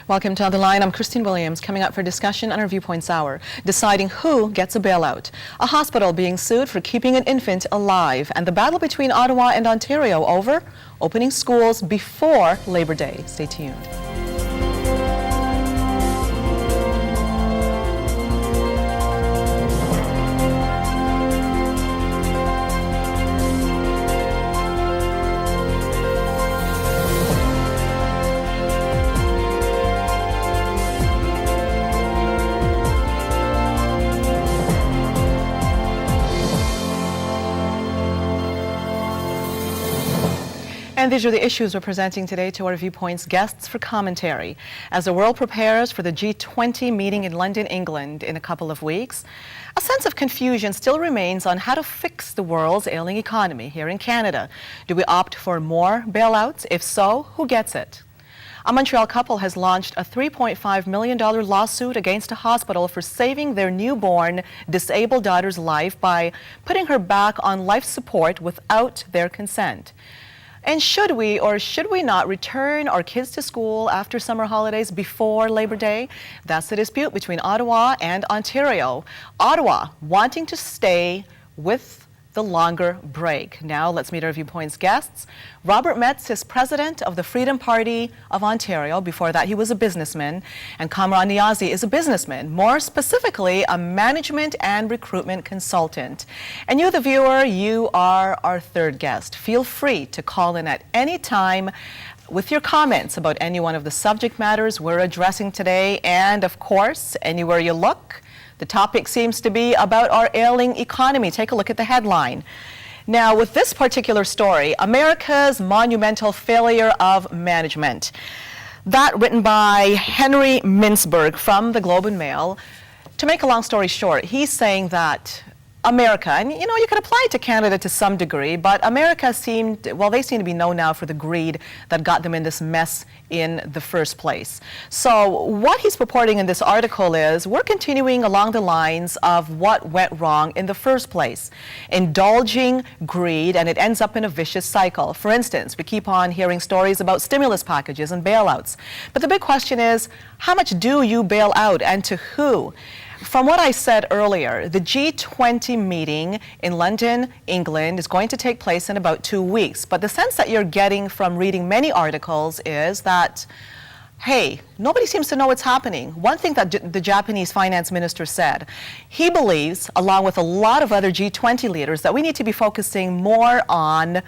Welcome to On the Line. I'm Christine Williams. Coming up for discussion on our Viewpoints Hour, deciding who gets a bailout, a hospital being sued for keeping an infant alive, and the battle between Ottawa and Ontario over opening schools before Labor Day. Stay tuned. And these are the issues we're presenting today to our Viewpoints guests for commentary. As the world prepares for the G20 meeting in London, England in a couple of weeks, a sense of confusion still remains on how to fix the world's ailing economy here in Canada. Do we opt for more bailouts? If so, who gets it? A Montreal couple has launched a $3.5 million lawsuit against a hospital for saving their newborn disabled daughter's life by putting her back on life support without their consent. And should we or should we not return our kids to school after summer holidays before Labor Day? That's the dispute between Ottawa and Ontario. Ottawa wanting to stay with the longer break. Now let's meet our Viewpoints guests. Robert Metz is president of the Freedom Party of Ontario. Before that, he was a businessman. And Kamram Niazi is a businessman, more specifically a management and recruitment consultant. And you, the viewer, you are our third guest. Feel free to call in at any time with your comments about any one of the subject matters we're addressing today. And of course, anywhere you look, the topic seems to be about our ailing economy. Take a look at the headline. Now, with this particular story, America's monumental failure of management. That written by Henry Mintzberg from the Globe and Mail. To make a long story short, he's saying that America, and you know, you could apply it to Canada to some degree, but America seemed, well, they seem to be known now for the greed that got them in this mess in the first place. So what he's purporting in this article is we're continuing along the lines of what went wrong in the first place, indulging greed, and it ends up in a vicious cycle. For instance, we keep on hearing stories about stimulus packages and bailouts, but the big question is, how much do you bail out and to who? From what I said earlier, the G20 meeting in London, England is going to take place in about 2 weeks. But the sense that you're getting from reading many articles is that, hey, nobody seems to know what's happening. One thing that the Japanese finance minister said, he believes, along with a lot of other G20 leaders, that we need to be focusing more on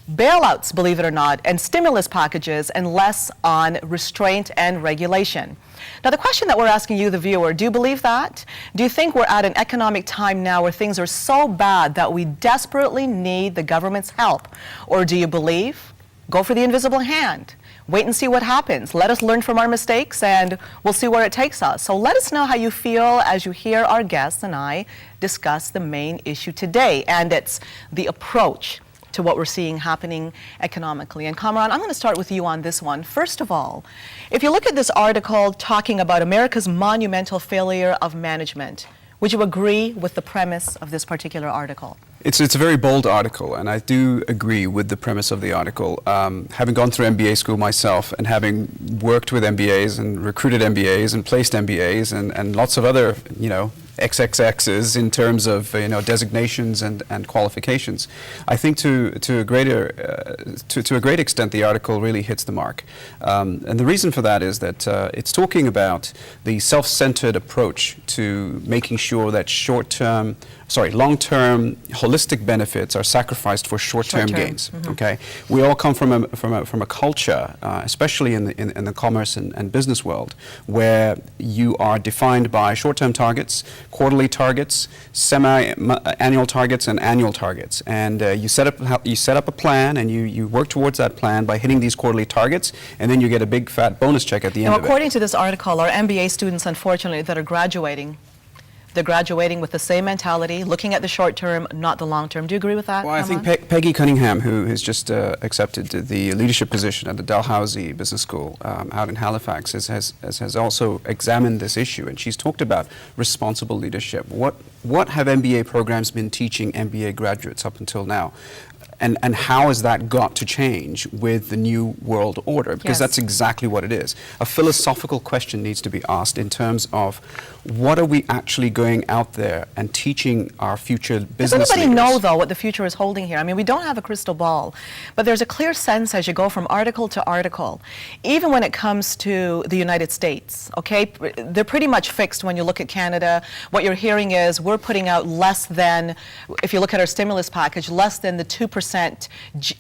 bailouts, believe it or not, and stimulus packages, and less on restraint and regulation. Now, the question that we're asking you, the viewer, do you believe that? Do you think we're at an economic time now where things are so bad that we desperately need the government's help? Or do you believe, go for the invisible hand, wait and see what happens, let us learn from our mistakes, and we'll see where it takes us? So let us know how you feel as you hear our guests and I discuss the main issue today, and it's the approach to what we're seeing happening economically. And Kamran, I'm going to start with you on this one. First of all, if you look at this article talking about America's monumental failure of management, would you agree with the premise of this particular article? It's a very bold article, and I do agree with the premise of the article. Having gone through MBA school myself and having worked with MBAs and recruited MBAs and placed MBAs and lots of other, you know, XXXs in terms of, you know, designations and qualifications, I think to a great extent the article really hits the mark. And the reason for that is that it's talking about the self-centered approach to making sure that long-term holistic benefits are sacrificed for short-term gains. Mm-hmm. Okay, we all come from a culture, especially in the commerce and business world, where you are defined by short-term targets, quarterly targets, semi-annual targets, and annual targets. And you set up a plan, and you work towards that plan by hitting these quarterly targets, and then you get a big fat bonus check at the end of it. According to this article, our MBA students, unfortunately, that are graduating, they're graduating with the same mentality, looking at the short term, not the long term. Do you agree with that? Well, I think Peggy Cunningham, who has just accepted the leadership position at the Dalhousie Business School out in Halifax, has also examined this issue, and she's talked about responsible leadership. What have MBA programs been teaching MBA graduates up until now? And how has that got to change with the new world order? Because that's exactly what it is. A philosophical question needs to be asked in terms of what are we actually going out there and teaching our future business leaders? Does anybody know, though, what the future is holding here? I mean, we don't have a crystal ball, but there's a clear sense as you go from article to article, even when it comes to the United States, okay? They're pretty much fixed when you look at Canada. What you're hearing is we're putting out less than, if you look at our stimulus package, less than the 2%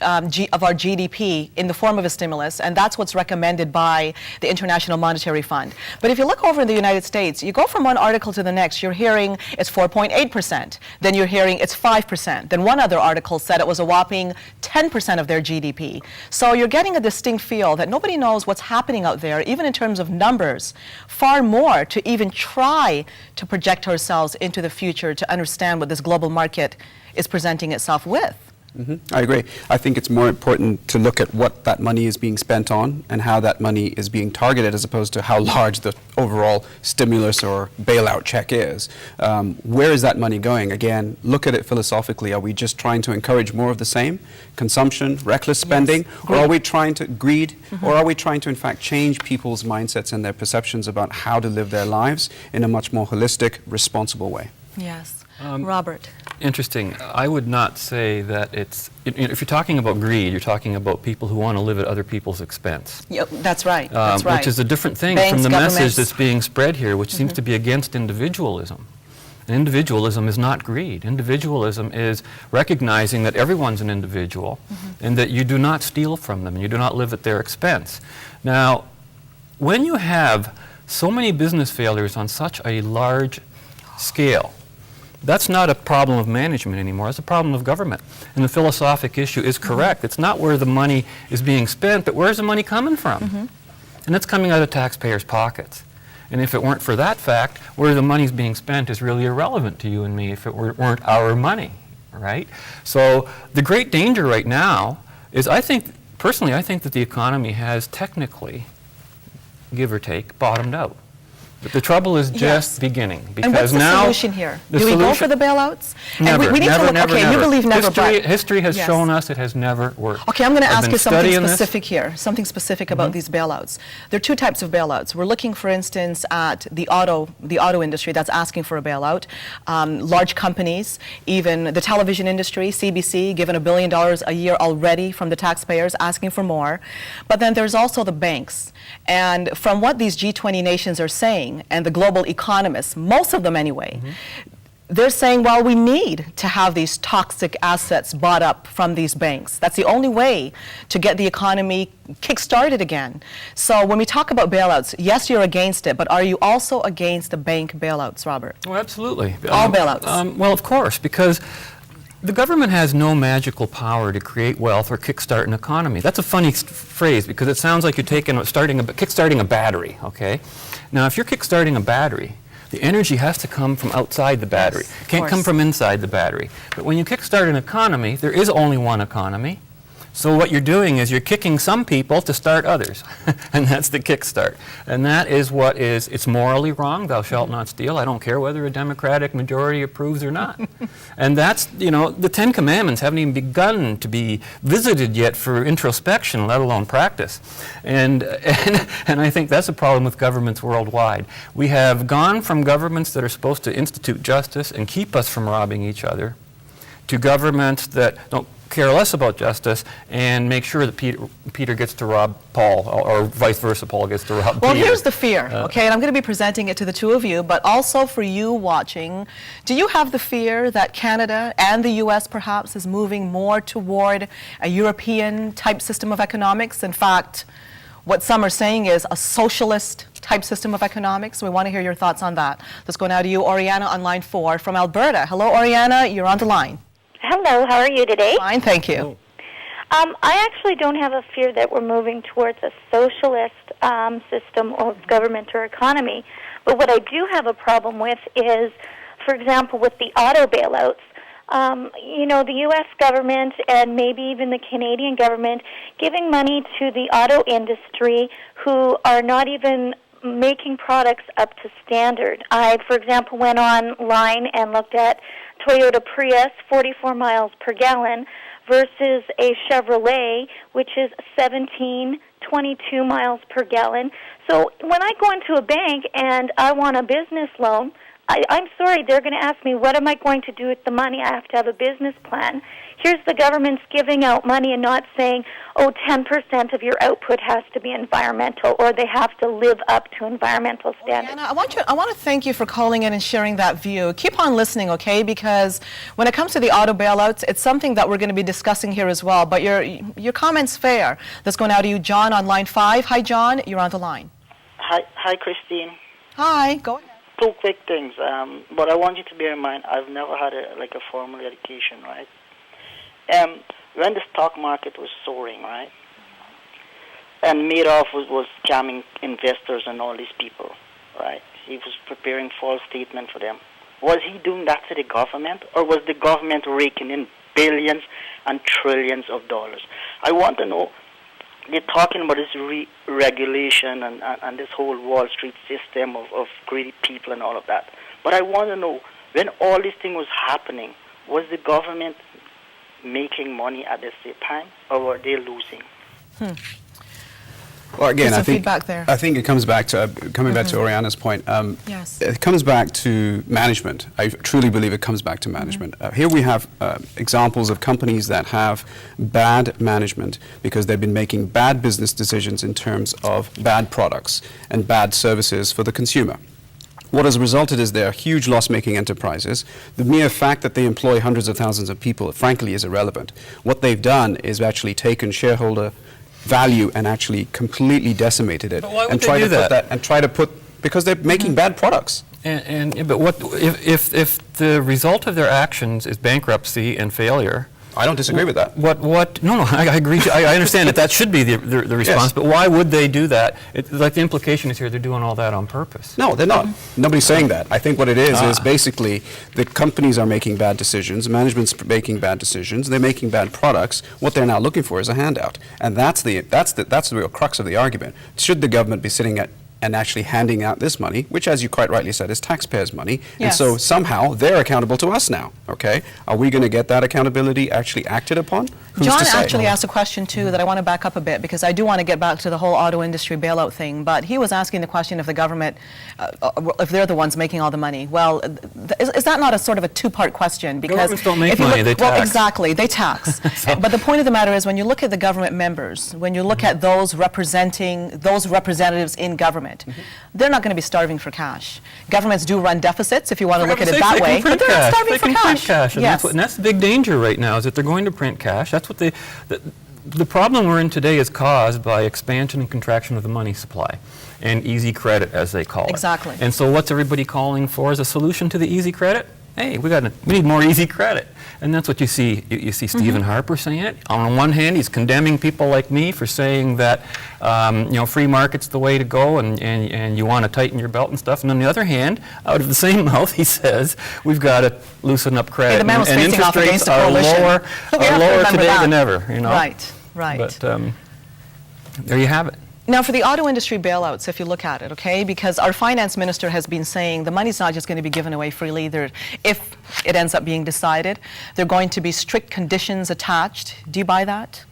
of our GDP in the form of a stimulus, and that's what's recommended by the International Monetary Fund. But if you look over in the United States, you go from one article to the next, you're hearing it's 4.8%, then you're hearing it's 5%, then one other article said it was a whopping 10% of their GDP. So you're getting a distinct feel that nobody knows what's happening out there, even in terms of numbers, far more to even try to project ourselves into the future to understand what this global market is presenting itself with. I agree. I think it's more important to look at what that money is being spent on and how that money is being targeted as opposed to how large the overall stimulus or bailout check is. Where is that money going? Again, look at it philosophically. Are we just trying to encourage more of the same? Consumption, reckless spending? Or are we trying to greed? Or are we trying to in fact change people's mindsets and their perceptions about how to live their lives in a much more holistic, responsible way? Yes. Robert. Interesting. I would not say that it's, if you're talking about greed, you're talking about people who want to live at other people's expense. Yep, that's right. That's right. Which is a different thing Banks, from the governments. message that's being spread here, which seems to be against individualism. And individualism is not greed. Individualism is recognizing that everyone's an individual and that you do not steal from them and you do not live at their expense. Now, when you have so many business failures on such a large scale, that's not a problem of management anymore, it's a problem of government. And the philosophic issue is correct. It's not where the money is being spent, but where's the money coming from? And it's coming out of taxpayers' pockets. And if it weren't for that fact, where the money's being spent is really irrelevant to you and me if it weren't our money, right? So the great danger right now is personally, I think that the economy has technically, give or take, bottomed out. But the trouble is just beginning, because and what's the now solution here? Do we go for the bailouts? Never, and we need never, to look, never, okay, never. you believe never, History has shown us it has never worked. Okay, I'm going to ask you something specific this. here, something specific about these bailouts. There are two types of bailouts. We're looking, for instance, at the auto industry that's asking for a bailout. Large companies, even the television industry, CBC, given $1 billion a year already from the taxpayers, asking for more. But then there's also the banks. And from what these G20 nations are saying, and the global economists, most of them anyway, they're saying, well, we need to have these toxic assets bought up from these banks. That's the only way to get the economy kick-started again. So when we talk about bailouts, yes, you're against it, but are you also against the bank bailouts, Robert? Oh, absolutely. All bailouts? Well, of course, because the government has no magical power to create wealth or kickstart an economy. That's a funny phrase because it sounds like you're kickstarting a battery, okay? Now, if you're kickstarting a battery, the energy has to come from outside the battery. Yes, it can't come from inside the battery. But when you kickstart an economy, there is only one economy. So what you're doing is you're kicking some people to start others, and that's the kickstart. And that is it's morally wrong, thou shalt not steal. I don't care whether a Democratic majority approves or not. And that's, the Ten Commandments haven't even begun to be visited yet for introspection, let alone practice. And I think that's a problem with governments worldwide. We have gone from governments that are supposed to institute justice and keep us from robbing each other to governments that don't care less about justice and make sure that Peter gets to rob Paul, or vice versa, Paul gets to rob Peter. Well, here's the fear, okay, and I'm going to be presenting it to the two of you, but also for you watching. Do you have the fear that Canada and the U.S. perhaps is moving more toward a European-type system of economics? In fact, what some are saying is a socialist-type system of economics. We want to hear your thoughts on that. Let's go now to you, Oriana, on line 4 from Alberta. Hello, Oriana, you're on the line. Hello, how are you today? Fine, thank you. I actually don't have a fear that we're moving towards a socialist system of government or economy. But what I do have a problem with is, for example, with the auto bailouts. The U.S. government and maybe even the Canadian government giving money to the auto industry who are not even making products up to standard. I, for example, went online and looked at Toyota Prius, 44 miles per gallon, versus a Chevrolet, which is 17, 22 miles per gallon. So when I go into a bank and I want a business loan, I'm sorry, they're going to ask me, what am I going to do with the money? I have to have a business plan. Here's the government's giving out money and not saying, 10% of your output has to be environmental, or they have to live up to environmental standards. Anna, I want to thank you for calling in and sharing that view. Keep on listening, okay? Because when it comes to the auto bailouts, it's something that we're going to be discussing here as well. But your comment's fair. That's going out to you, John, on line 5. Hi, John. You're on the line. Hi, Christine. Hi. Go ahead. Two quick things. But I want you to bear in mind, I've never had a formal education, right? When the stock market was soaring, right, and Madoff was scamming investors and all these people, right? He was preparing false statements for them. Was he doing that to the government, or was the government raking in billions and trillions of dollars? I want to know. They're talking about this regulation and this whole Wall Street system of greedy people and all of that. But I want to know, when all this thing was happening, was the government making money at the same time, or were they losing? Well, again, I think it comes back to back to Oriana's point. Yes. It comes back to management. I truly believe it comes back to management. Here we have examples of companies that have bad management because they've been making bad business decisions in terms of bad products and bad services for the consumer. What has resulted is they're huge loss-making enterprises. The mere fact that they employ hundreds of thousands of people, frankly, is irrelevant. What they've done is actually taken shareholder value and actually completely decimated it. But why would and they try do to put that? and try to put because they're making bad products. But what if the result of their actions is bankruptcy and failure? I don't disagree with that. No, I agree. I understand that should be the response, Yes. but why would they do that? Like the implication is here, they're doing all that on purpose. No, they're not. Nobody's saying that. I think what it is basically the companies are making bad decisions, management's making bad decisions, they're making bad products. What they're now looking for is a handout, and that's the real crux of the argument. Should the government be sitting at and actually handing out this money, which, as you quite rightly said, is taxpayers' money, and Yes. so somehow they're accountable to us now, okay? Are we going to get that accountability actually acted upon? Who's John to say? actually asked a question, too, that I want to back up a bit, because I do want to get back to the whole auto industry bailout thing, but he was asking the question if the government, if they're the ones making all the money. Well, is that not a sort of a two-part question? Because Governments don't make if you money, look, they tax. Well, exactly, they tax. But the point of the matter is, when you look at the government members, when you look at those representatives in government, they're not going to be starving for cash. Governments do run deficits, if you want to look at it that way, but they're not starving for cash. Print cash, and, Yes. and that's the big danger right now, is that they're going to print cash. That's what the problem we're in today is caused by expansion and contraction of the money supply and easy credit, as they call it. Exactly. And so what's everybody calling for as a solution to the easy credit? Hey, we need more easy credit. And that's what you see. You see Stephen Harper saying it. On one hand, he's condemning people like me for saying that free market's the way to go, and you want to tighten your belt and stuff. And on the other hand, out of the same mouth, he says we've got to loosen up credit. The man was and facing interest off rates against a are coalition. lower, We have to remember today that. than ever. Right. But there you have it. Now, for the auto industry bailouts, if you look at it, okay, because our finance minister has been saying the money's not just going to be given away freely. If it ends up being decided, there are going to be strict conditions attached. Do you buy that?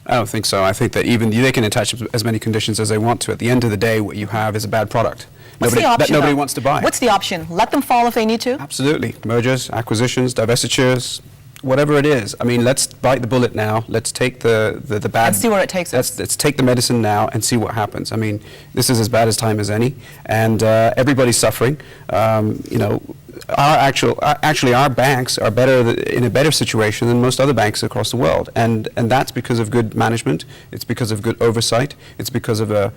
I don't think so. I think that even they can attach as many conditions as they want to. At the end of the day, what you have is a bad product. What's the option, that nobody though? wants to buy. What's the option? Let them fall if they need to? Absolutely. Mergers, acquisitions, divestitures, whatever it is. I mean, let's bite the bullet now. Let's take the bad... And see where it takes us. Let's take the medicine now and see what happens. I mean, this is as bad as time as any, and everybody's suffering. Our banks are in a better situation than most other banks across the world, and that's because of good management. It's because of good oversight. It's because of a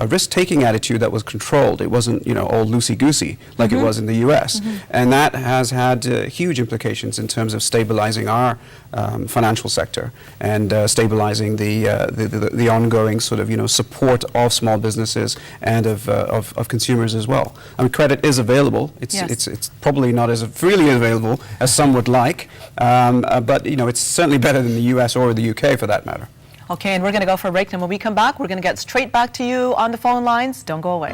risk-taking attitude that was controlled. It wasn't all loosey-goosey like it was in the U.S. And that has had huge implications in terms of stabilizing our financial sector and stabilizing the ongoing sort of support of small businesses and of consumers as well. I mean, credit is available. It's probably not as freely available as some would like, but it's certainly better than the U.S. or the U.K. for that matter. Okay, and we're going to go for a break, and when we come back, we're going to get straight back to you on the phone lines. Don't go away.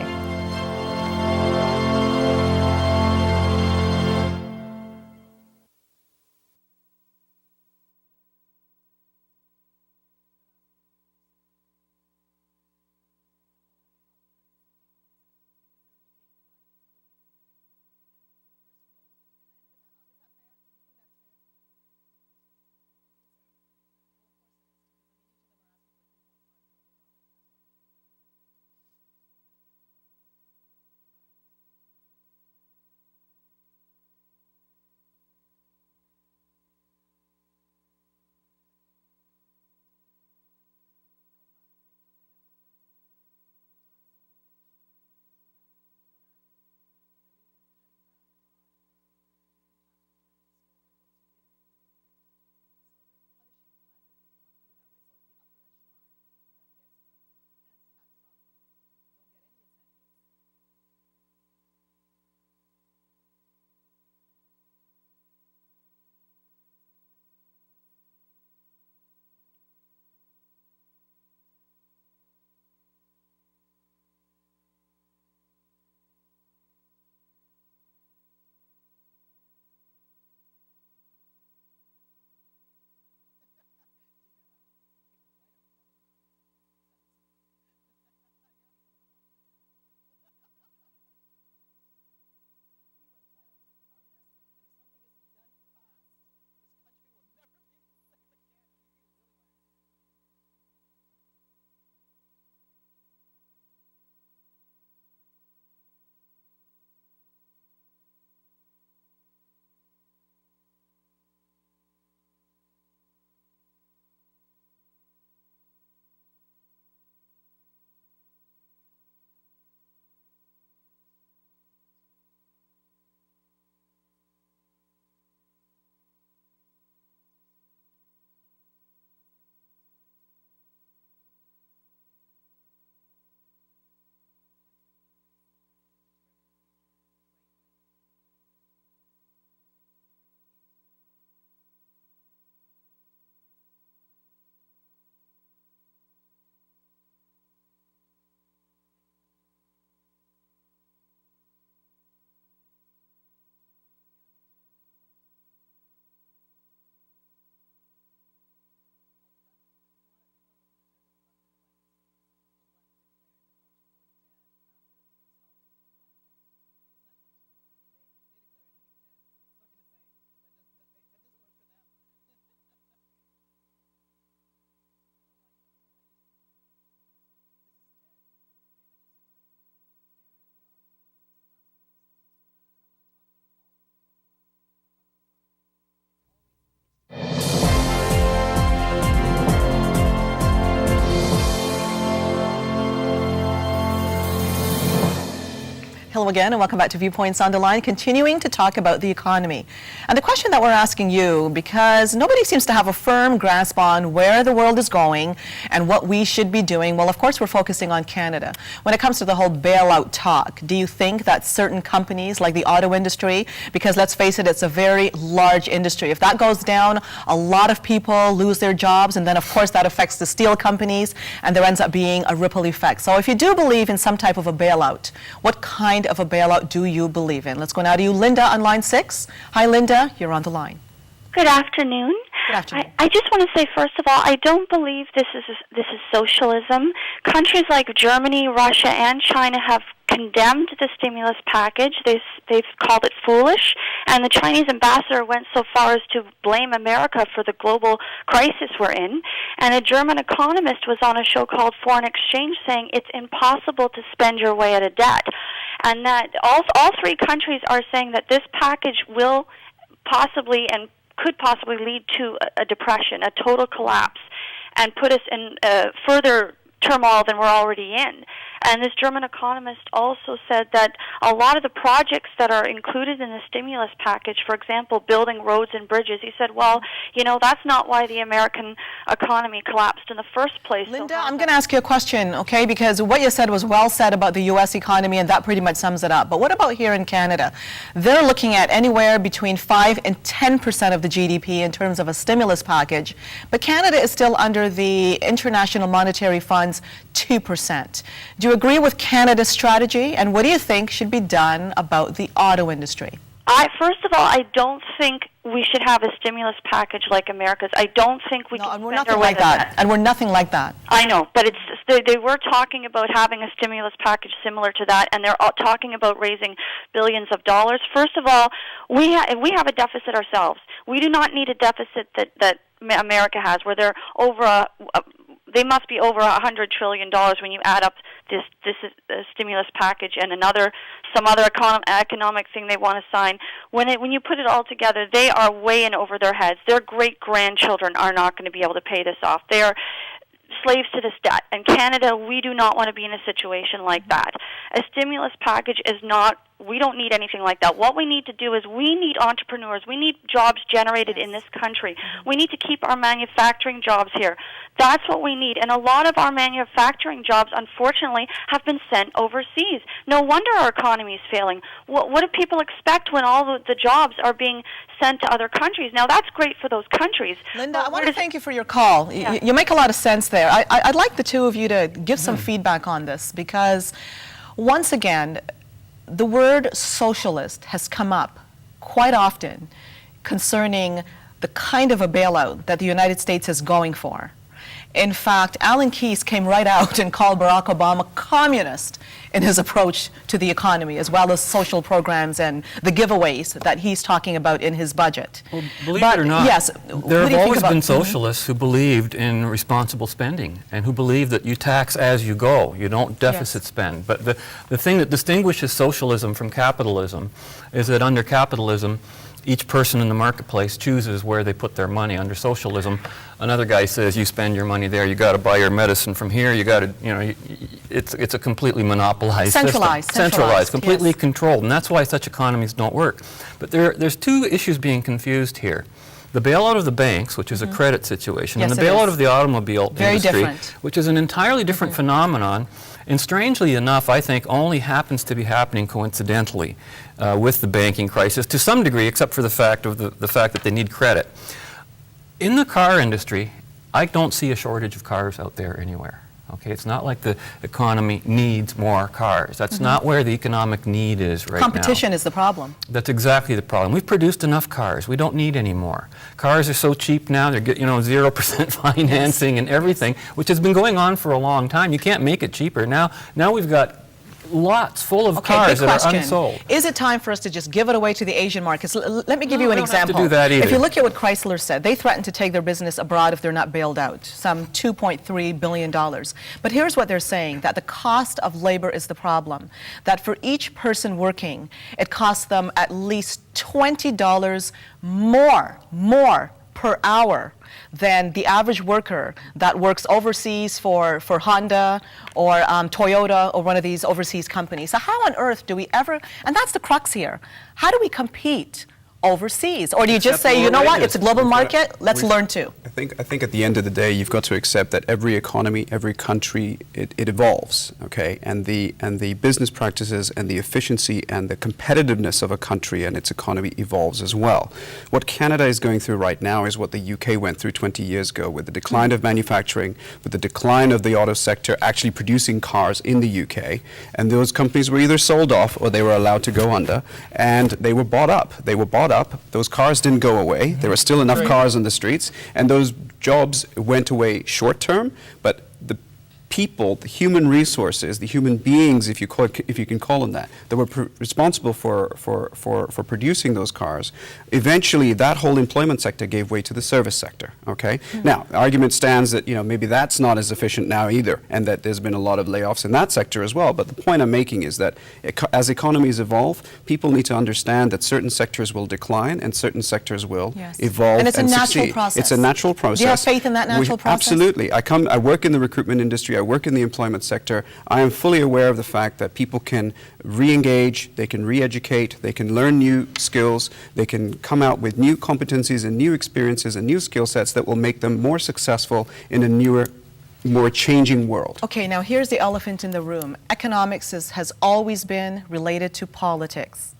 Hello again, and welcome back to Viewpoints on the Line, continuing to talk about the economy. And the question that we're asking you, because nobody seems to have a firm grasp on where the world is going and what we should be doing, well, of course, we're focusing on Canada. When it comes to the whole bailout talk, do you think that certain companies, like the auto industry, because let's face it, it's a very large industry, if that goes down, a lot of people lose their jobs, and then, of course, that affects the steel companies, and there ends up being a ripple effect. So if you do believe in some type of a bailout, what kind of a bailout do you believe in? Let's go now to you, Linda, on line 6. Hi, Linda. You're on the line. Good afternoon. Good afternoon. I just want to say, first of all, I don't believe this is socialism. Countries like Germany, Russia, and China have condemned the stimulus package. They've called it foolish, and the Chinese ambassador went so far as to blame America for the global crisis we're in. And a German economist was on a show called Foreign Exchange saying it's impossible to spend your way out of debt. And that all three countries are saying that this package will possibly and could possibly lead to a depression, a total collapse, and put us in further turmoil than we're already in. And this German economist also said that a lot of the projects that are included in the stimulus package, for example, building roads and bridges, he said, well, you know, that's not why the American economy collapsed in the first place. Linda, I'm going to ask you a question, okay, because what you said was well said about the U.S. economy, and that pretty much sums it up. But what about here in Canada? They're looking at anywhere between 5 and 10% of the GDP in terms of a stimulus package, but Canada is still under the International Monetary Fund's 2%. Do you agree with Canada's strategy, and what do you think should be done about the auto industry? First of all, I don't think we should have a stimulus package like America's. I don't think we can and we're spend nothing our way like that. to And we're nothing like that. I know, but they were talking about having a stimulus package similar to that, and they're all talking about raising billions of dollars. First of all, we have a deficit ourselves. We do not need a deficit that America has, where they're over they must be over $100 trillion when you add up this stimulus package and some other economic thing they want to sign. When you put it all together, they are way in over their heads. Their great-grandchildren are not going to be able to pay this off. They are slaves to this debt. And Canada, we do not want to be in a situation like that. A stimulus package is not, we don't need anything like that. What we need to do is we need entrepreneurs. We need jobs generated in this country. We need to keep our manufacturing jobs here. That's what we need. And a lot of our manufacturing jobs, unfortunately, have been sent overseas. No wonder our economy is failing. What do people expect when all the jobs are being sent to other countries? Now, that's great for those countries. Linda, I want to thank you for your call. Yeah. You make a lot of sense there. I'd like the two of you to give some feedback on this, because once again, the word socialist has come up quite often concerning the kind of a bailout that the United States is going for. In fact, Alan Keyes came right out and called Barack Obama communist in his approach to the economy, as well as social programs and the giveaways that he's talking about in his budget. Well, believe it or not, yes, there have always been socialists who believed in responsible spending and who believe that you tax as you go. You don't deficit spend. But the thing that distinguishes socialism from capitalism is that under capitalism, each person in the marketplace chooses where they put their money. Under socialism, another guy says, you spend your money there, you got to buy your medicine from here, you got to, it's a completely monopolized centralized, completely controlled, and that's why such economies don't work. But there's two issues being confused here. The bailout of the banks, which is a credit situation, and the bailout of the automobile industry, which is an entirely different phenomenon, and strangely enough, I think, only happens to be happening coincidentally with the banking crisis to some degree, except for the fact that they need credit. In the car industry, I don't see a shortage of cars out there anywhere. Okay, it's not like the economy needs more cars. That's not where the economic need is right now. Competition is the problem. That's exactly the problem. We've produced enough cars. We don't need any more. Cars are so cheap now. They're 0% financing and everything, which has been going on for a long time. You can't make it cheaper. Now we've got lots full of cars that are unsold. Is it time for us to just give it away to the Asian markets? Let me give you an example. We don't have to do that either. If you look at what Chrysler said, they threatened to take their business abroad if they're not bailed out, some $2.3 billion. But here's what they're saying, that the cost of labor is the problem, that for each person working, it costs them at least $20 more per hour than the average worker that works overseas for Honda or Toyota or one of these overseas companies. So how on earth do we ever, and that's the crux here, how do we compete overseas? Or do you just say, you know what, it's a global market, let's learn to? I think at the end of the day, you've got to accept that every economy, every country, it evolves, okay? And the business practices and the efficiency and the competitiveness of a country and its economy evolves as well. What Canada is going through right now is what the UK went through 20 years ago, with the decline of manufacturing, with the decline of the auto sector actually producing cars in the UK, and those companies were either sold off or they were allowed to go under, and they were bought up. They were bought up. Those cars didn't go away. There were still enough cars on the streets, and those jobs went away short term, but the people, the human resources, the human beings, if you can call them that were responsible for producing those cars, eventually that whole employment sector gave way to the service sector. Okay. Now, the argument stands that maybe that's not as efficient now either, and that there's been a lot of layoffs in that sector as well. But the point I'm making is that as economies evolve, people need to understand that certain sectors will decline and certain sectors will evolve and it's a natural succeed. process. It's a natural process. Do you have faith in that natural process? Absolutely. I work in the recruitment industry. I work in the employment sector. I am fully aware of the fact that people can re-engage, they can re-educate, they can learn new skills, they can come out with new competencies and new experiences and new skill sets that will make them more successful in a newer, more changing world. Okay, now here's the elephant in the room. Economics has always been related to politics.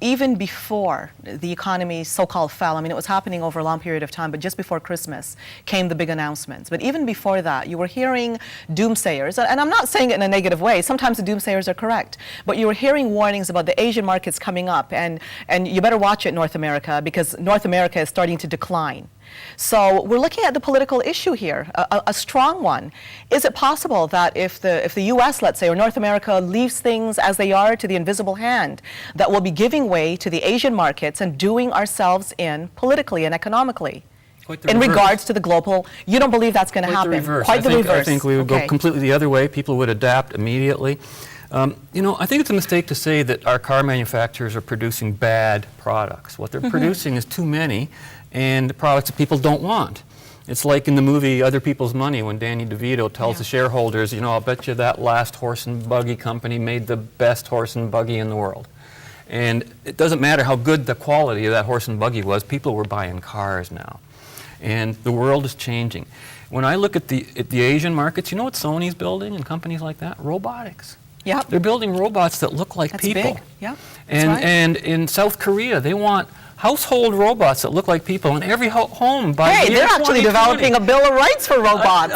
Even before the economy so-called fell, I mean, it was happening over a long period of time, but just before Christmas came the big announcements. But even before that, you were hearing doomsayers, and I'm not saying it in a negative way. Sometimes the doomsayers are correct, but you were hearing warnings about the Asian markets coming up, and you better watch it, North America, because North America is starting to decline. So we're looking at the political issue here, a strong one. Is it possible that if the U.S., let's say, or North America leaves things as they are to the invisible hand, that we'll be giving way to the Asian markets and doing ourselves in politically and economically? In regards to the global, you don't believe that's going to happen? Quite the reverse. I think we would go completely the other way. People would adapt immediately. I think it's a mistake to say that our car manufacturers are producing bad products. What they're producing is too many, and the products that people don't want. It's like in the movie Other People's Money when Danny DeVito tells the shareholders, I'll bet you that last horse and buggy company made the best horse and buggy in the world. And it doesn't matter how good the quality of that horse and buggy was, people were buying cars now. And the world is changing. When I look at the Asian markets, you know what Sony's building and companies like that? Robotics. Yep. They're building robots that look like people. Big. Yeah. And in South Korea, they want household robots that look like people in every home by the year they're actually 2020. developing a Bill of Rights for robots.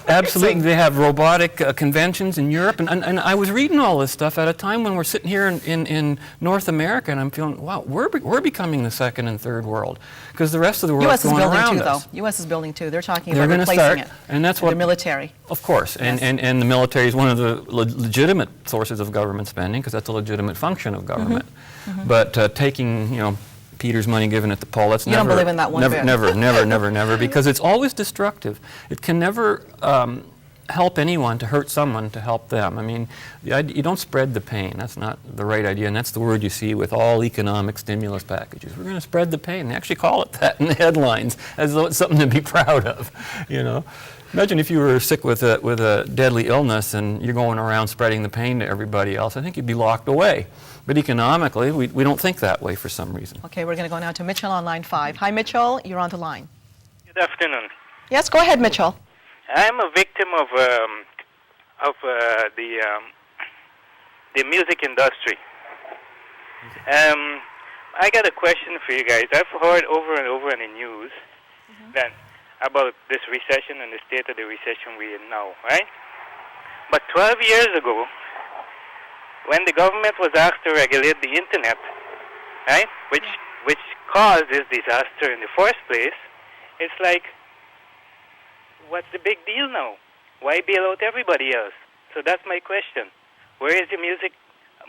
Absolutely. They have robotic conventions in Europe. And I was reading all this stuff at a time when we're sitting here in North America, and I'm feeling, wow, we're becoming the second and third world. Because the rest of the world is going around us. U.S. is building too. They're talking about replacing it. And that's what the military. Of course. And the military is one of the legitimate sources of government spending, because that's a legitimate function of government. But taking, Peter's money given at the poll, that's never. You don't believe in that one bit. Never, because it's always destructive. It can never help anyone to hurt someone to help them. I mean, you don't spread the pain. That's not the right idea, and that's the word you see with all economic stimulus packages. We're going to spread the pain. They actually call it that in the headlines, as though it's something to be proud of, Imagine if you were sick with a deadly illness and you're going around spreading the pain to everybody else. I think you'd be locked away. But economically, we don't think that way for some reason. Okay, we're going to go now to Mitchell on line 5. Hi, Mitchell. You're on the line. Good afternoon. Yes, go ahead, Mitchell. I'm a victim of the music industry. I got a question for you guys. I've heard over and over in the news that about this recession and the state of the recession we're in now, right? But 12 years ago, when the government was asked to regulate the internet, right, which caused this disaster in the first place, it's like, what's the big deal now? Why bail out everybody else? So that's my question. Where is the music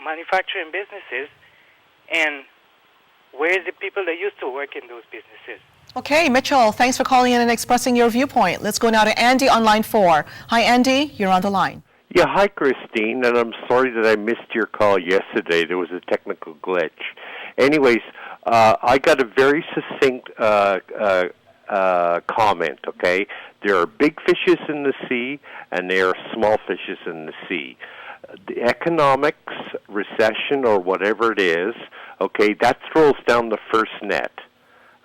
manufacturing businesses, and where is the people that used to work in those businesses? Okay, Mitchell, thanks for calling in and expressing your viewpoint. Let's go now to Andy on line 4. Hi, Andy, you're on the line. Yeah, hi, Christine, and I'm sorry that I missed your call yesterday. There was a technical glitch. Anyways, I got a very succinct comment, okay? There are big fishes in the sea, and there are small fishes in the sea. The economics, recession, or whatever it is, okay, that throws down the first net,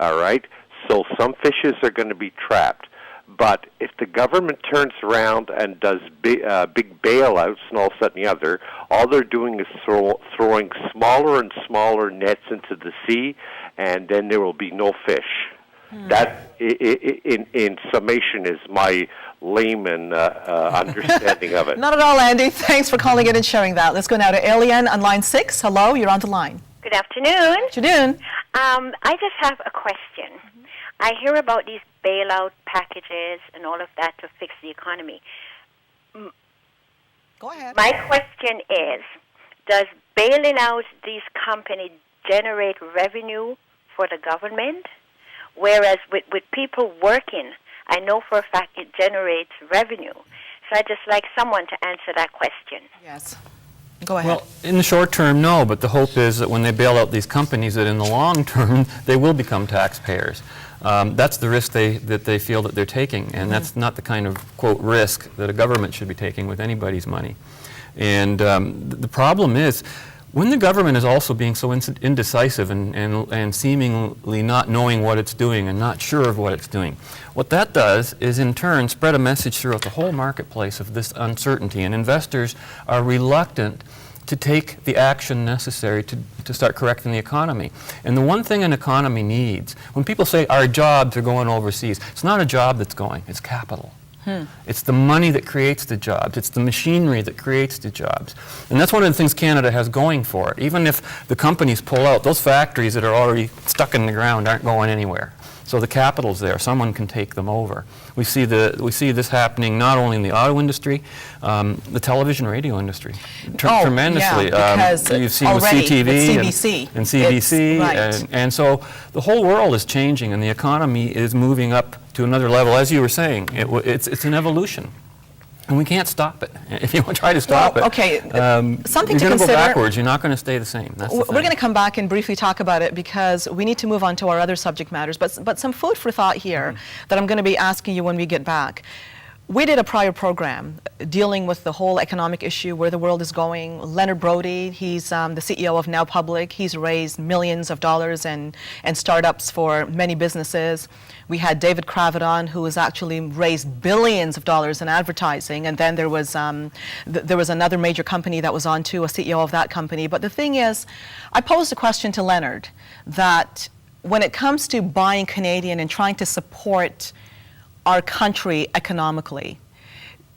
all right? So some fishes are going to be trapped. But if the government turns around and does big bailouts and all that and the other, all they're doing is throwing smaller and smaller nets into the sea, and then there will be no fish. That, in summation, is my layman understanding of it. Not at all, Andy. Thanks for calling in and sharing that. Let's go now to Alien on line 6. Hello, you're on the line. Good afternoon. Afternoon. I just have a question. I hear about these bailout packages and all of that to fix the economy. Go ahead. My question is, does bailing out these companies generate revenue for the government? Whereas with people working, I know for a fact it generates revenue. So I'd just like someone to answer that question. Yes. Go ahead. Well, in the short term, no, but the hope is that when they bail out these companies, that in the long term, they will become taxpayers. That's the risk that they feel that they're taking, and that's not the kind of, quote, risk that a government should be taking with anybody's money. And the problem is, when the government is also being so indecisive and seemingly not knowing what it's doing and not sure of what it's doing, what that does is in turn spread a message throughout the whole marketplace of this uncertainty, and investors are reluctant to take the action necessary to start correcting the economy. And the one thing an economy needs, when people say our jobs are going overseas, it's not a job that's going, it's capital. It's the money that creates the jobs. It's the machinery that creates the jobs. And that's one of the things Canada has going for it. Even if the companies pull out, those factories that are already stuck in the ground aren't going anywhere. So the capital's there. Someone can take them over. We see this happening not only in the auto industry, the television radio industry, tremendously. Yeah, because you've seen with CTV and CBC, and so the whole world is changing, and the economy is moving up to another level. As you were saying, it's an evolution. And we can't stop it. If you try to stop it, okay, something you're to going to go consider. backwards. You're not going to stay the same. That's the We're thing. going to come back and briefly talk about it because we need to move on to our other subject matters. But some food for thought here that I'm going to be asking you when we get back. We did a prior program dealing with the whole economic issue, where the world is going. Leonard Brody, he's the CEO of Now Public. He's raised millions of dollars and startups for many businesses. We had David Kravitz on, who has actually raised billions of dollars in advertising. And then there was another major company that was on too, a CEO of that company. But the thing is, I posed a question to Leonard that when it comes to buying Canadian and trying to support our country economically,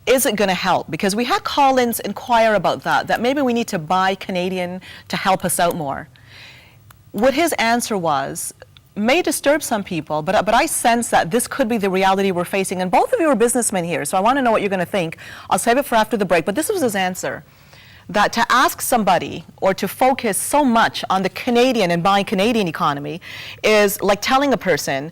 is it going to help? Because we had call-ins inquire about that maybe we need to buy Canadian to help us out more. What his answer was may disturb some people, but I sense that this could be the reality we're facing. And both of you are businessmen here, so I want to know what you're going to think. I'll save it for after the break, but this was his answer. That to ask somebody or to focus so much on the Canadian and buying Canadian economy is like telling a person,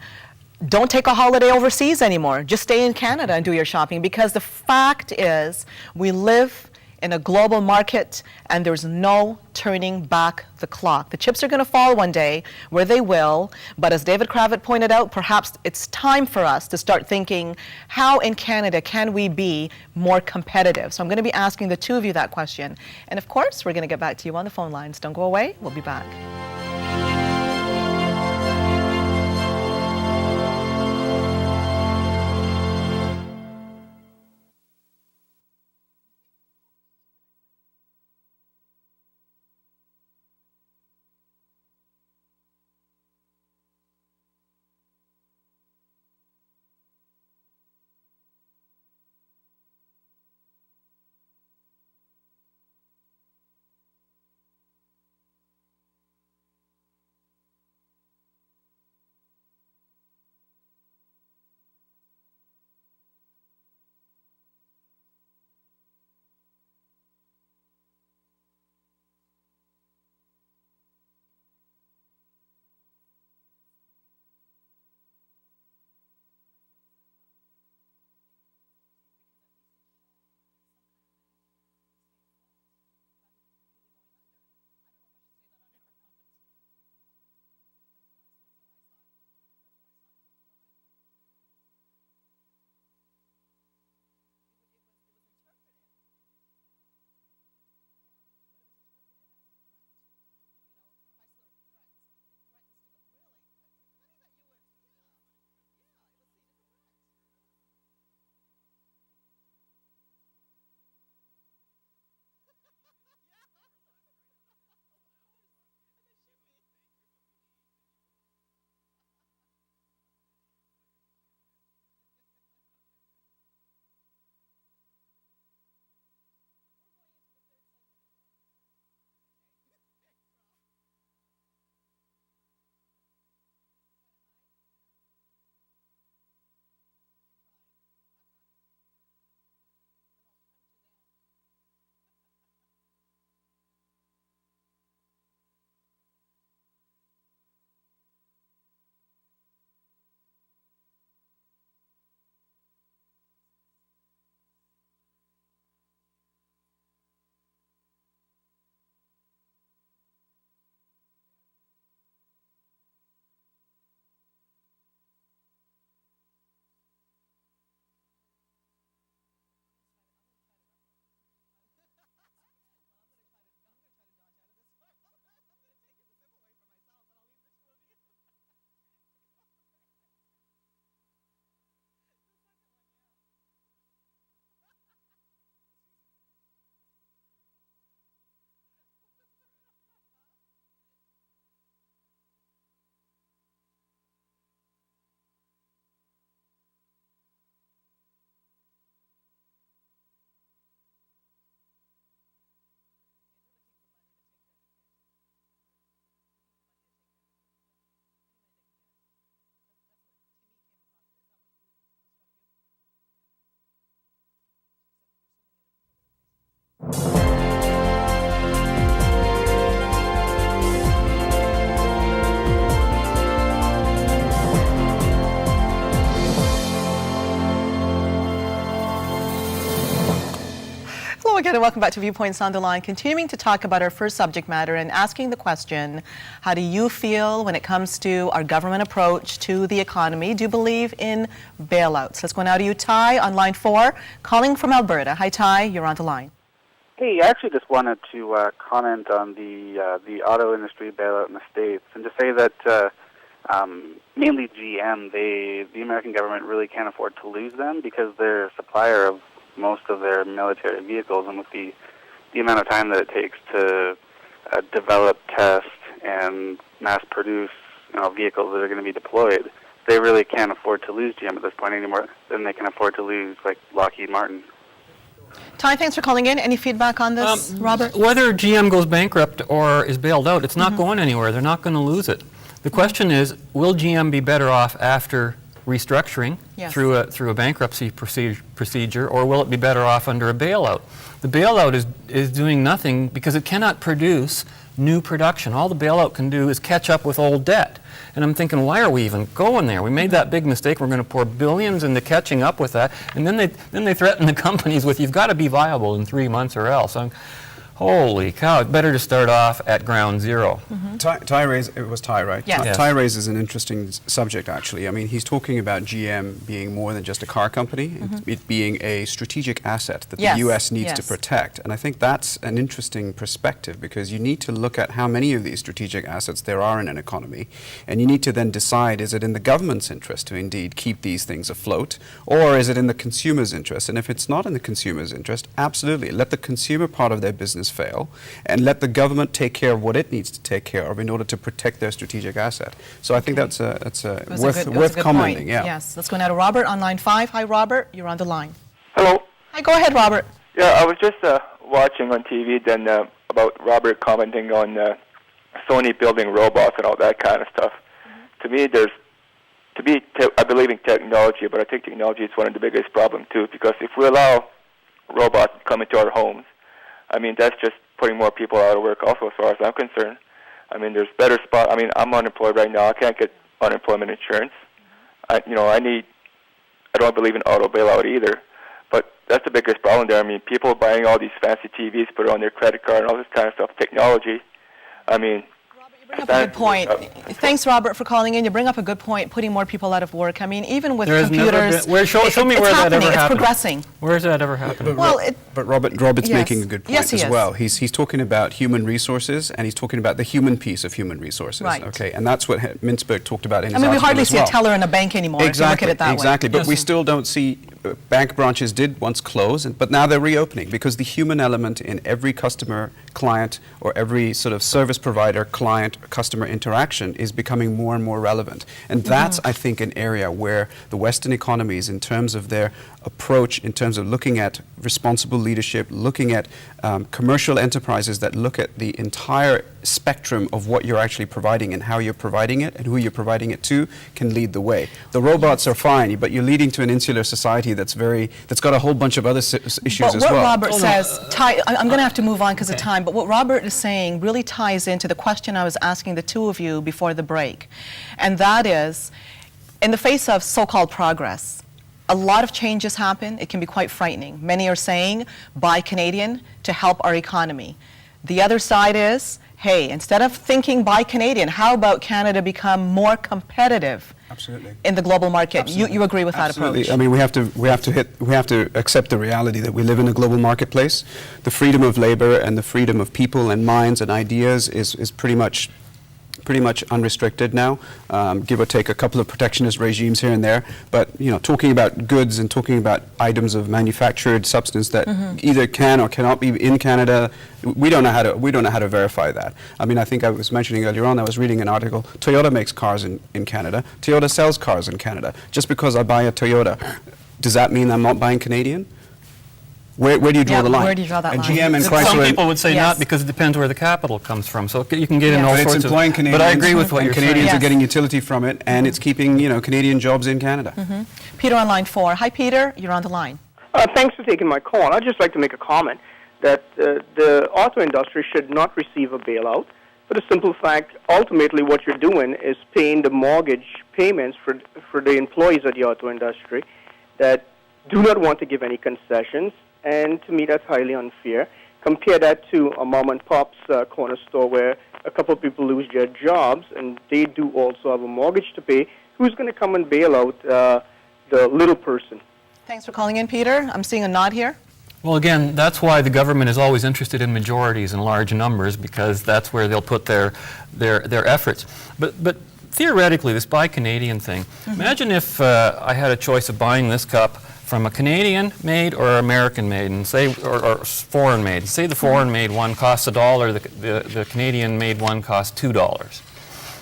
don't take a holiday overseas anymore. Just stay in Canada and do your shopping, because the fact is we live in a global market and there's no turning back the clock. The chips are going to fall one day, where they will, but as David Kravitz pointed out, perhaps it's time for us to start thinking, how in Canada can we be more competitive? So I'm going to be asking the two of you that question. And of course, we're going to get back to you on the phone lines. Don't go away. We'll be back. again and welcome back to Viewpoints on the Line. Continuing to talk about our first subject matter and asking the question, how do you feel when it comes to our government approach to the economy? Do you believe in bailouts? Let's go now to you, Ty, on line 4, calling from Alberta. Hi, Ty, you're on the line. Hey, I actually just wanted to comment on the auto industry bailout in the States and to say that mainly GM, the American government really can't afford to lose them because they're a supplier of most of their military vehicles, and with the amount of time that it takes to develop, test, and mass produce vehicles that are going to be deployed, they really can't afford to lose GM at this point any more than they can afford to lose like Lockheed Martin. Ty, thanks for calling in. Any feedback on this, Robert? Whether GM goes bankrupt or is bailed out, it's not going anywhere. They're not going to lose it. The question is, will GM be better off after restructuring through a bankruptcy procedure, or will it be better off under a bailout? The bailout is doing nothing because it cannot produce new production. All the bailout can do is catch up with old debt. And I'm thinking, why are we even going there? We made that big mistake. We're going to pour billions into catching up with that. And then they threaten the companies with, you've got to be viable in 3 months or else. Holy cow, it's better to start off at ground zero. It was Ty, right? Yes. Ty raises an interesting subject, actually. I mean, he's talking about GM being more than just a car company, it being a strategic asset that the U.S. needs to protect. And I think that's an interesting perspective, because you need to look at how many of these strategic assets there are in an economy, and you need to then decide, is it in the government's interest to indeed keep these things afloat, or is it in the consumer's interest? And if it's not in the consumer's interest, absolutely, let the consumer part of their business fail, and let the government take care of what it needs to take care of in order to protect their strategic asset. So I think that's worth commenting. Yeah. Yes. Let's go now to Robert on line 5. Hi, Robert. You're on the line. Hello. Hi. Go ahead, Robert. Yeah, I was just watching on TV then about Robert commenting on Sony building robots and all that kind of stuff. To me, I believe in technology, but I think technology is one of the biggest problems too. Because if we allow robots to come into our homes, I mean, that's just putting more people out of work also, as far as I'm concerned. I mean, there's better spots. I mean, I'm unemployed right now. I can't get unemployment insurance. I don't believe in auto bailout either. But that's the biggest problem there. I mean, people buying all these fancy TVs, put it on their credit card and all this kind of stuff, technology. I mean, you bring up a good point. Thanks, Robert, for calling in. You bring up a good point, putting more people out of work. I mean, even with computers, show me where that ever happened. It's progressing. Where has that ever happened? But Robert's making a good point as well. He's talking about human resources, and he's talking about the human piece of human resources. Right. Okay, and that's what Mintzberg talked about in his article. I mean, we hardly see a teller in a bank anymore. Exactly. If you look at it that way. Exactly. But we still don't see bank branches did once close, but now they're reopening, because the human element in every customer, client, or every sort of service provider, client, customer interaction is becoming more and more relevant. And that's, I think, an area where the Western economies, in terms of their approach, in terms of looking at responsible leadership, looking at commercial enterprises that look at the entire spectrum of what you're actually providing and how you're providing it and who you're providing it to, can lead the way. The robots are fine, but you're leading to an insular society that's got a whole bunch of other issues as well. But what Robert says, I'm going to have to move on because of time, but what Robert is saying really ties into the question I was asking the two of you before the break. And that is, in the face of so-called progress, a lot of changes happen. It can be quite frightening. Many are saying, buy Canadian to help our economy. The other side is, hey, instead of thinking buy Canadian, how about Canada become more competitive in the global market? You agree with that approach? I mean, we have to accept the reality that we live in a global marketplace. The freedom of labor and the freedom of people and minds and ideas is pretty much unrestricted now, give or take a couple of protectionist regimes here and there. But talking about goods and talking about items of manufactured substance that either can or cannot be in Canada, we don't know how to verify that. I mean, I think I was mentioning earlier on, I was reading an article. Toyota makes cars in Canada. Toyota sells cars in Canada. Just because I buy a Toyota, does that mean I'm not buying Canadian? Where do you draw the line? Where do you draw that line? GM and Chrysler. Some people would say not, because it depends where the capital comes from. So you can get in all sorts of... Canadians, but I agree with what you're saying. Canadians are getting utility from it, and it's keeping Canadian jobs in Canada. Peter on line 4. Hi, Peter. You're on the line. Thanks for taking my call. I'd just like to make a comment that the auto industry should not receive a bailout for the simple fact, ultimately what you're doing is paying the mortgage payments for the employees of the auto industry that do not want to give any concessions and to me that's highly unfair. Compare that to a mom and pop's corner store where a couple of people lose their jobs and they do also have a mortgage to pay. Who's going to come and bail out the little person? Thanks for calling in, Peter. I'm seeing a nod here. Well, again, that's why the government is always interested in majorities and large numbers, because that's where they'll put their efforts. But theoretically, this Buy Canadian thing, imagine if I had a choice of buying this cup from a Canadian-made or American-made, and say, or foreign-made. Say the foreign-made one costs $1, the Canadian-made one costs $2.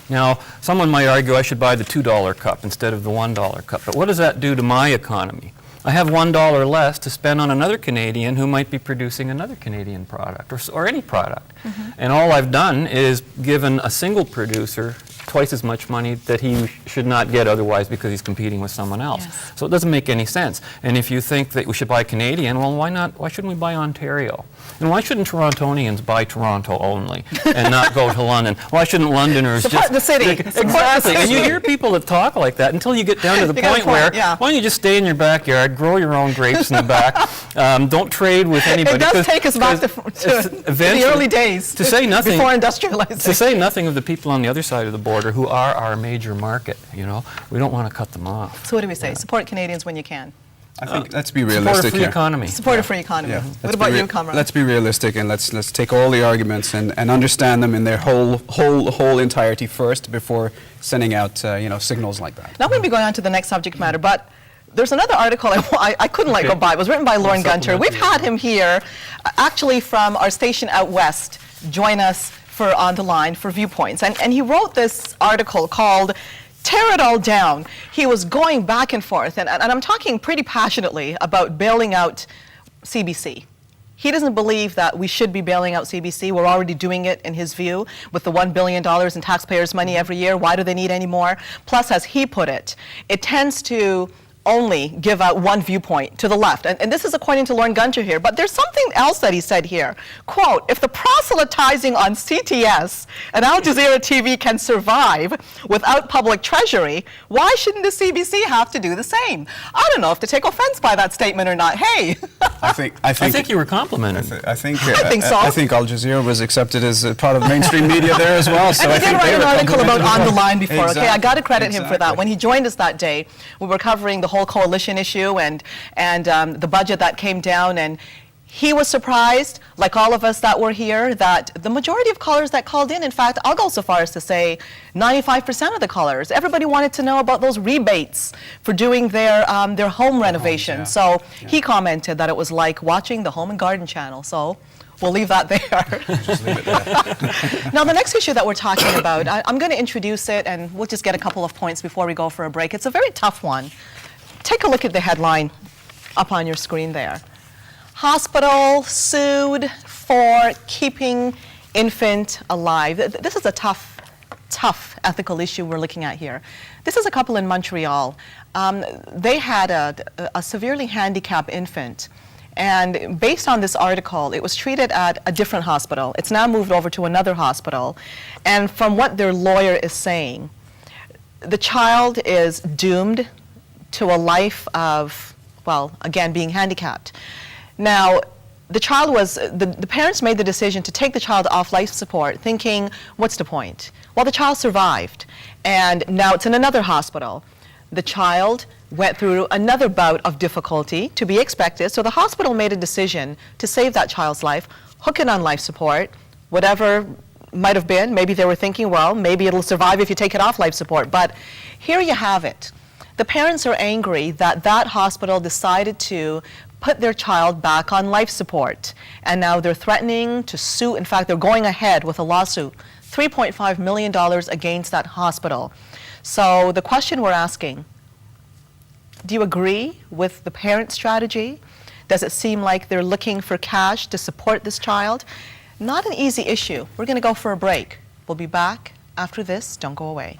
Now, someone might argue I should buy the $2 cup instead of the $1 cup, but what does that do to my economy? I have $1 less to spend on another Canadian who might be producing another Canadian product or any product. And all I've done is given a single producer twice as much money that he should not get otherwise because he's competing with someone else. Yes. So it doesn't make any sense. And if you think that we should buy Canadian, well, why not? Why shouldn't we buy Ontario? And why shouldn't Torontonians buy Toronto only and not go to London? Why shouldn't Londoners Support just... the city. Exactly. And you hear people that talk like that until you get down to the point where, why don't you just stay in your backyard, grow your own grapes in the back, don't trade with anybody. It does take us back to the early days, to say nothing, before industrialization. To say nothing of the people on the other side of the border who are our major market, you know. We don't want to cut them off. So what do we say? Support Canadians when you can. I think let's be realistic Support a free here. economy. Support a free economy. Yeah. What about you, Kamram? Let's be realistic and let's take all the arguments and understand them in their whole entirety first before sending out signals like that. Now we'll be going on to the next subject matter, but there's another article I couldn't let go by. It was written by Lauren Gunter. We've had him here, actually from our station out west, join us for On the Line for Viewpoints. And he wrote this article called Tear It All Down. He was going back and forth, and I'm talking pretty passionately about bailing out CBC. He doesn't believe that we should be bailing out CBC. We're already doing it, in his view, with the $1 billion in taxpayers' money every year. Why do they need any more? Plus, as he put it, it tends to only give out one viewpoint to the left. And this is according to Lauren Gunter here. But there's something else that he said here. Quote, if the proselytizing on CTS and Al Jazeera TV can survive without public treasury, why shouldn't the CBC have to do the same? I don't know if to take offense by that statement or not. Hey. I think you were complimented. I think so. I think Al Jazeera was accepted as a part of mainstream media there as well. So and he did write an article about On the Line before. Exactly. Okay, I got to credit him for that. When he joined us that day, we were covering the whole coalition issue and the budget that came down, and he was surprised, like all of us that were here, that the majority of callers that called in fact, I'll go so far as to say 95% of the callers, everybody wanted to know about those rebates for doing their home renovation. Homes, So he commented that it was like watching the Home and Garden channel. So we'll leave that there. Just leave it there. Now, the next issue that we're talking about, I'm going to introduce it, and we'll just get a couple of points before we go for a break. It's a very tough one. Take a look at the headline up on your screen there. Hospital sued for keeping infant alive. This is a tough ethical issue we're looking at here. This is a couple in Montreal. They had a severely handicapped infant. And based on this article, it was treated at a different hospital. It's now moved over to another hospital. And from what their lawyer is saying, the child is doomed to a life of, well, again, being handicapped. Now, the child was, the parents made the decision to take the child off life support, thinking, what's the point? Well, the child survived, and now it's in another hospital. The child went through another bout of difficulty, to be expected, so the hospital made a decision to save that child's life, hook it on life support, whatever might have been. Maybe they were thinking, well, maybe it'll survive if you take it off life support. But here you have it. The parents are angry that that hospital decided to put their child back on life support. And now they're threatening to sue. In fact, they're going ahead with a lawsuit, $3.5 million against that hospital. So the question we're asking, do you agree with the parent strategy? Does it seem like they're looking for cash to support this child? Not an easy issue. We're going to go for a break. We'll be back after this. Don't go away.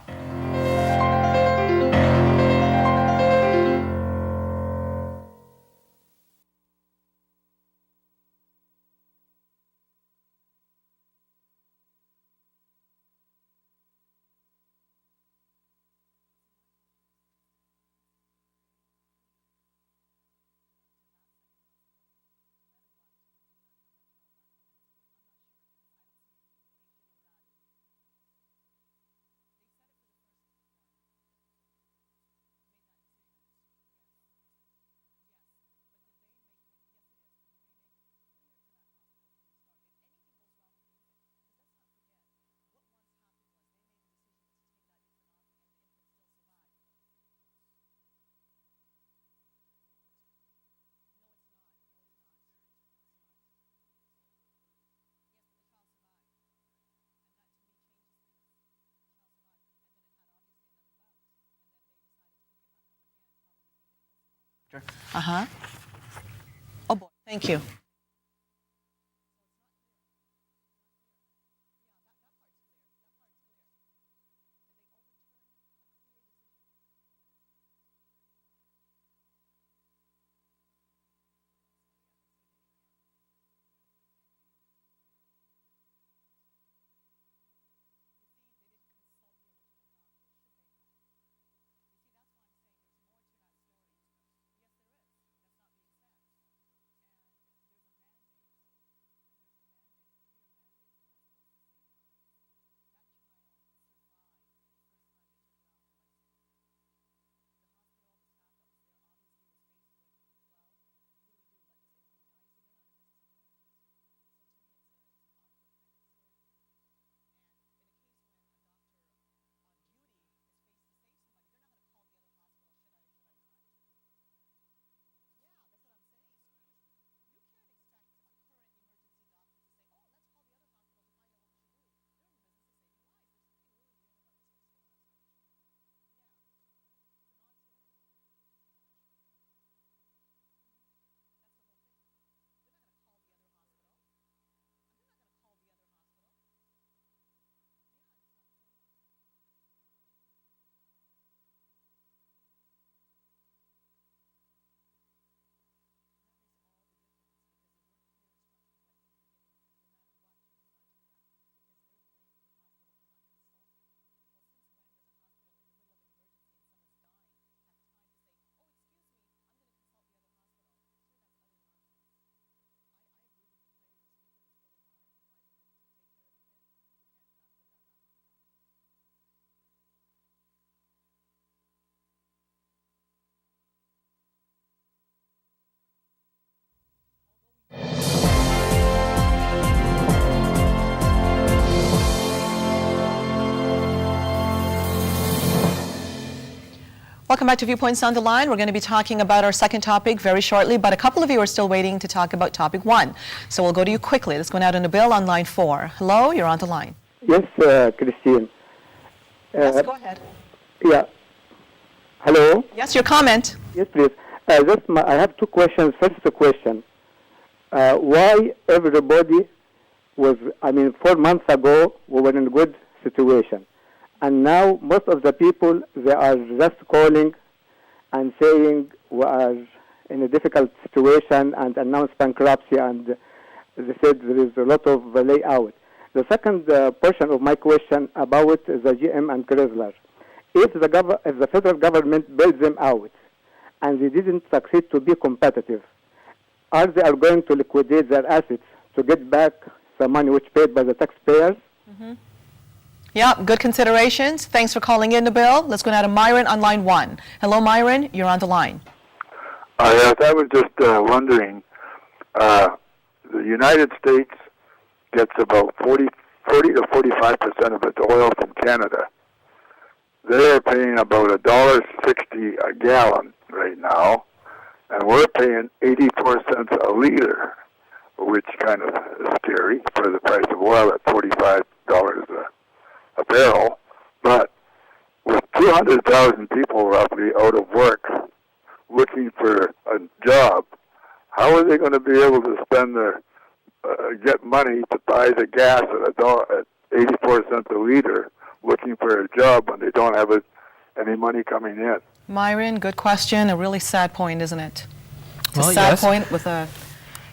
Uh-huh. Oh, boy. Thank you. Welcome back to Viewpoints on the Line. We're going to be talking about our second topic very shortly, but a couple of you are still waiting to talk about topic 1. So we'll go to you quickly. Let's go now to Nabil on line 4. Hello, you're on the line. Yes, Christine. Yes, go ahead. Yeah. Hello? Yes, your comment. Yes, please. I have 2 questions. First question. Why everybody was, 4 months ago, we were in a good situation. And now most of the people, they are just calling and saying we are in a difficult situation and announce bankruptcy, and they said there is a lot of layout. The second portion of my question about the GM and Chrysler. If the federal government bails them out and they didn't succeed to be competitive, are they going to liquidate their assets to get back the money which paid by the taxpayers? Mm-hmm. Yeah, good considerations. Thanks for calling in, Nabil. Let's go now to Myron on line 1. Hello, Myron. You're on the line. Yes, I was just wondering, the United States gets about 40 to 45% of its oil from Canada. They are paying about $1.60 a gallon right now, and we're paying 84 cents a liter, which kind of is scary for the price of oil at $45 a barrel. But with 200,000 people roughly out of work looking for a job, how are they going to be able to spend their get money to buy the gas at 84 cents a liter looking for a job when they don't have any money coming in? Myron, good question. A really sad point, isn't it? It's well, a sad yes. point with a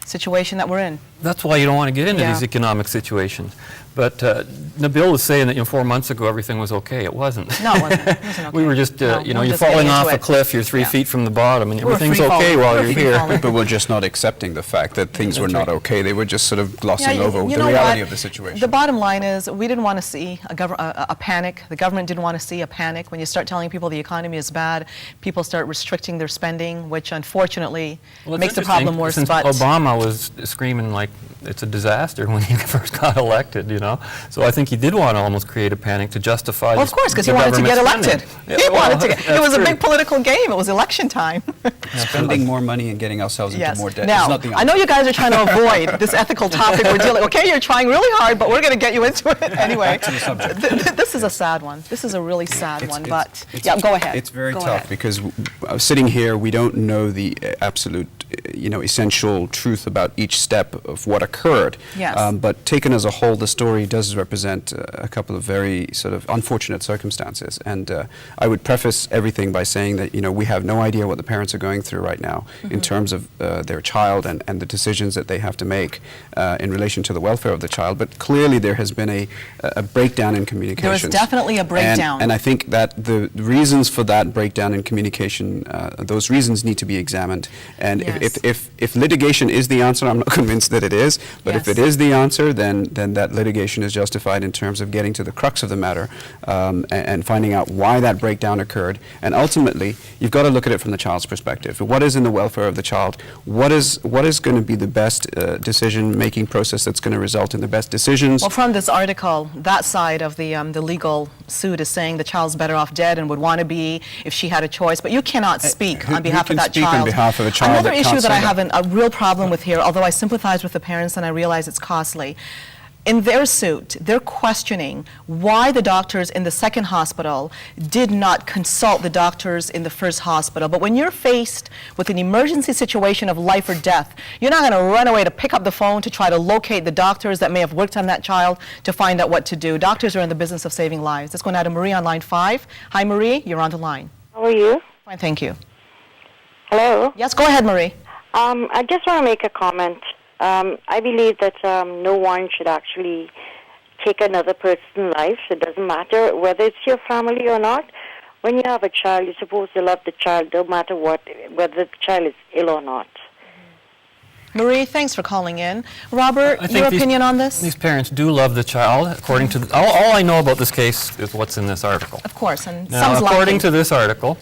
situation that we're in. That's why you don't want to get into these economic situations. But Nabil was saying that 4 months ago everything was okay. It wasn't. No, it wasn't. It wasn't okay. We were just, No, you're just falling getting off into a cliff, you're 3 feet from the bottom, and We're everything's free okay falling. while We're you're free here. falling. But we're just not accepting the fact that things were not okay. They were just sort of glossing over you the know reality what? of the situation. The bottom line is we didn't want to see a panic. The government didn't want to see a panic. When you start telling people the economy is bad, people start restricting their spending, which unfortunately Well, it's makes the interesting, problem worse. Since But Obama was screaming like like it's a disaster when he first got elected, you know. So I think he did want to almost create a panic to justify. Well, of course, because he wanted to get elected. He wanted to get. It was a big political game. It was election time. Spending more money and getting ourselves into more debt is Now, not the answer. I know you guys are trying to avoid this ethical topic we're dealing. Okay, you're trying really hard, but we're going to get you into it anyway. Back to the subject. This is a sad one. This is a really sad one. But yeah, go ahead. It's very Go tough ahead. because sitting here, we don't know the absolute, essential truth about each step of what occurred. Yes. But taken as a whole, the story does represent a couple of very sort of unfortunate circumstances. And I would preface everything by saying that, we have no idea what the parents are going through right now in terms of their child and the decisions that they have to make in relation to the welfare of the child. But clearly there has been a breakdown in communication. There is definitely a breakdown. And I think that the reasons for that breakdown in communication, those reasons need to be examined. And if litigation is the answer, I'm not convinced that it is, but if it is the answer, then that litigation is justified in terms of getting to the crux of the matter and finding out why that breakdown occurred. And ultimately, you've got to look at it from the child's perspective. What is in the welfare of the child? What is going to be the best decision-making process that's going to result in the best decisions? Well, from this article, that side of the legal suit is saying the child's better off dead and would want to be if she had a choice, but you cannot speak on behalf of that child. On behalf of a child Another that issue can't that I say have a real problem with here, although I sympathize with the parents and I realize it's costly, in their suit, they're questioning why the doctors in the second hospital did not consult the doctors in the first hospital. But when you're faced with an emergency situation of life or death, you're not going to run away to pick up the phone to try to locate the doctors that may have worked on that child to find out what to do. Doctors are in the business of saving lives. Let's go now to Marie on line 5. Hi, Marie. You're on the line. How are you? Fine, thank you. Hello? Yes, go ahead, Marie. I just want to make a comment. I believe that no one should actually take another person's life. It doesn't matter whether it's your family or not. When you have a child, you're supposed to love the child, no matter what, whether the child is ill or not. Marie, thanks for calling in. Robert, your opinion on this? These parents do love the child. According to all I know about this case is what's in this article. Of course, and now, some's according lacking. to this article,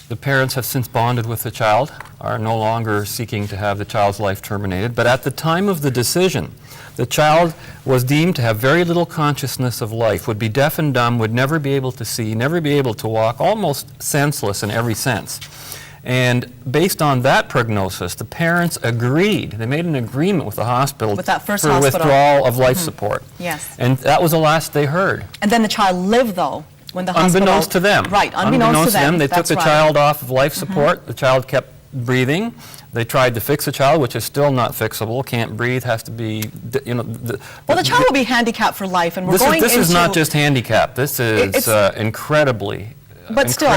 the parents have since bonded with the child, are no longer seeking to have the child's life terminated. But at the time of the decision, the child was deemed to have very little consciousness of life, would be deaf and dumb, would never be able to see, never be able to walk, almost senseless in every sense. And based on that prognosis, the parents agreed. They made an agreement with the hospital with that first for hospital. withdrawal of life support. Yes. And that was the last they heard. And then the child lived, though, when the hospital... Unbeknownst to them. Right, unbeknownst to them. They took the child off of life support. The child kept breathing. They tried to fix the child, which is still not fixable. Can't breathe, has to be, well, the child will be handicapped for life, and we're going into... This is not just handicapped. This is incredibly... But still,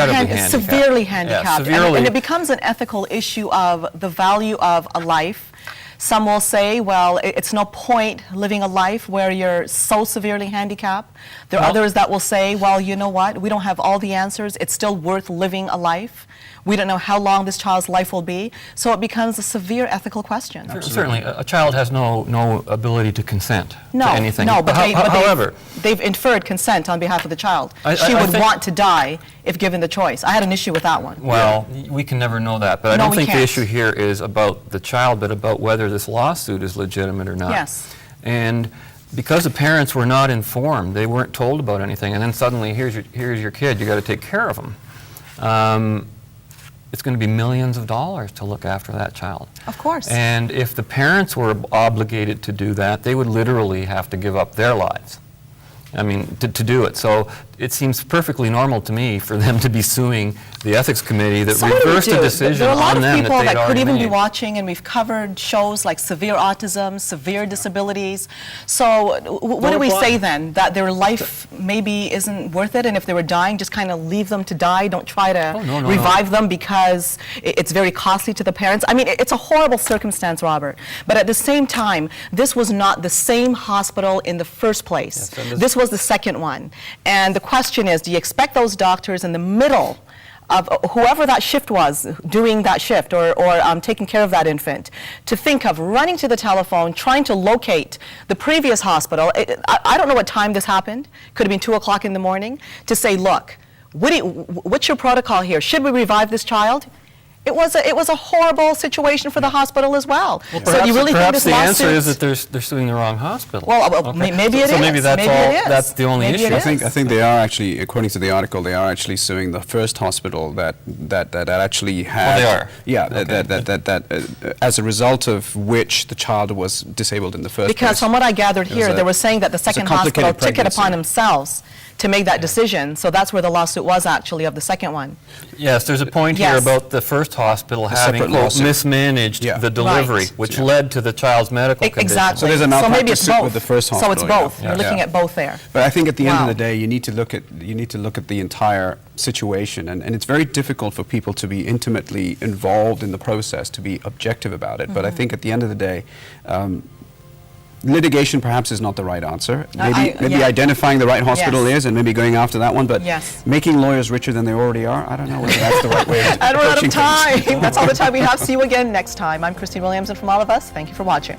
severely handicapped. Severely. And it becomes an ethical issue of the value of a life. Some will say, well, it's no point living a life where you're so severely handicapped. There are others that will say, well, you know what, we don't have all the answers. It's still worth living a life. We don't know how long this child's life will be. So it becomes a severe ethical question. Certainly, a child has no ability to consent to anything. No, but however, they've inferred consent on behalf of the child. She would want to die if given the choice. I had an issue with that one. Well, we can never know that, but I don't think the issue here is about the child, but about whether this lawsuit is legitimate or not. Yes. And because the parents were not informed, they weren't told about anything, and then suddenly, here's your kid, you got to take care of him. It's going to be millions of dollars to look after that child. Of course. And if the parents were obligated to do that, they would literally have to give up their lives. I mean, to do it. So it seems perfectly normal to me for them to be suing the ethics committee that reversed a decision on them that they'd already made. There are a lot of people that could even be watching, and we've covered shows like severe autism, severe disabilities. So what do we say then? That their life maybe isn't worth it, and if they were dying, just kind of leave them to die? Don't try to revive them because it's very costly to the parents? I mean, it's a horrible circumstance, Robert. But at the same time, this was not the same hospital in the first place. Yes, this was the second one. And the question is, do you expect those doctors in the middle of whoever that shift was doing that shift or taking care of that infant to think of running to the telephone, trying to locate the previous hospital? I don't know what time this happened. Could have been 2 o'clock in the morning, to say, look, what's your protocol here? Should we revive this child? It was a horrible situation for the hospital as well. Well, So do you really think perhaps this the answer lawsuit? is that they're suing the wrong hospital. Well, Okay. maybe it so is. maybe that's Maybe all. it is. That's the only Maybe it issue. is. I think they are actually, according to the article, they are actually suing the first hospital that actually had. they are? Yeah, Okay. that as a result of which the child was disabled in the first place. Because from what I gathered here, they were saying that the second hospital complicated took it upon pregnancy. themselves to make that decision. So that's where the lawsuit was actually of the second one. Yes, there's a point here Yes. about the first hospital having, separate quote, lawsuit. mismanaged the delivery, Right. which led to the child's medical condition. Exactly. So there's a maybe malpractice it's suit both. with the first So it's hospital, both. yeah. You're looking Yeah. at both there. But I think at the end of Wow. the day, you need to look at the entire situation, and it's very difficult for people to be intimately involved in the process, to be objective about it. But I think at the end of the day, litigation perhaps is not the right answer. Maybe yeah. identifying the right hospital Yes. is, and maybe going after that one. But Yes. making lawyers richer than they already are, I don't know whether that's the right way of And we're out approaching of things. time. That's all the time we have. See you again next time. I'm Christine Williamson from all of us. Thank you for watching.